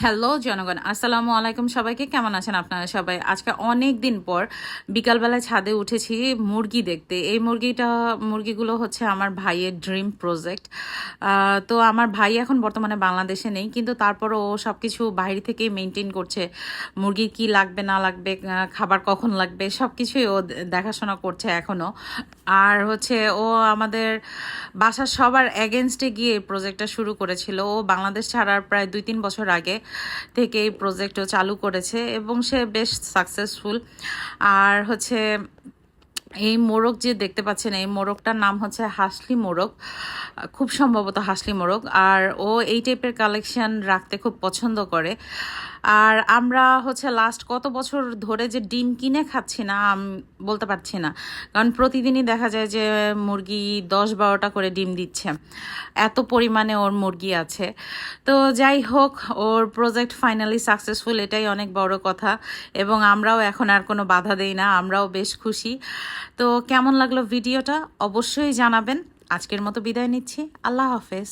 Hello জনগণ, আসসালামু আলাইকুম। সবাইকে কেমন আছেন আপনারা সবাই? আজকে অনেক দিন পর বিকালবেলায় ছাদে উঠেছি মুরগি দেখতে। এই মুরগিগুলো হচ্ছে আমার ভাইয়ের ড্রিম প্রজেক্ট। তো আমার ভাই এখন বর্তমানে বাংলাদেশে নেই, কিন্তু তারপরও ও সব কিছু বাইরে থেকেই মেনটেন করছে। মুরগির কি লাগবে না লাগবে, খাবার কখন লাগবে, সব কিছুই ও দেখাশোনা করছে এখনও। আর হচ্ছে ও আমাদের বাসার সবার এগেনস্টে গিয়ে এই প্রজেক্টটা শুরু করেছিল। ও বাংলাদেশ ছাড়ার প্রায় 2-3 বছর আগে থেকে এই প্রজেক্টও চালু করেছে এবং সে বেশ সাকসেসফুল। আর হচ্ছে এই মোরগ যে দেখতে পাচ্ছেন, এই মোরগটার নাম হচ্ছে হাসলি মোরগ, খুব সম্ভবত হাসলি মোরগ। আর ও এই টাইপের কালেকশন রাখতে খুব পছন্দ করে। আর আমরা হচ্ছে লাস্ট কত বছর ধরে যে ডিম কিনে খাচ্ছি না বলতে পারছি না, কারণ প্রতিদিনই দেখা যায় যে মুরগি 10-12টা করে ডিম দিচ্ছে, এত পরিমাণে ওর মুরগি আছে। তো যাই হোক, ওর প্রজেক্ট ফাইনালি সাকসেসফুল, এটাই অনেক বড় কথা। এবং আমরাও এখন আর কোনো বাধা দেই না, আমরাও বেশ খুশি। তো কেমন লাগলো ভিডিওটা অবশ্যই জানাবেন। আজকের মতো বিদায় নিচ্ছি, আল্লাহ হাফেজ।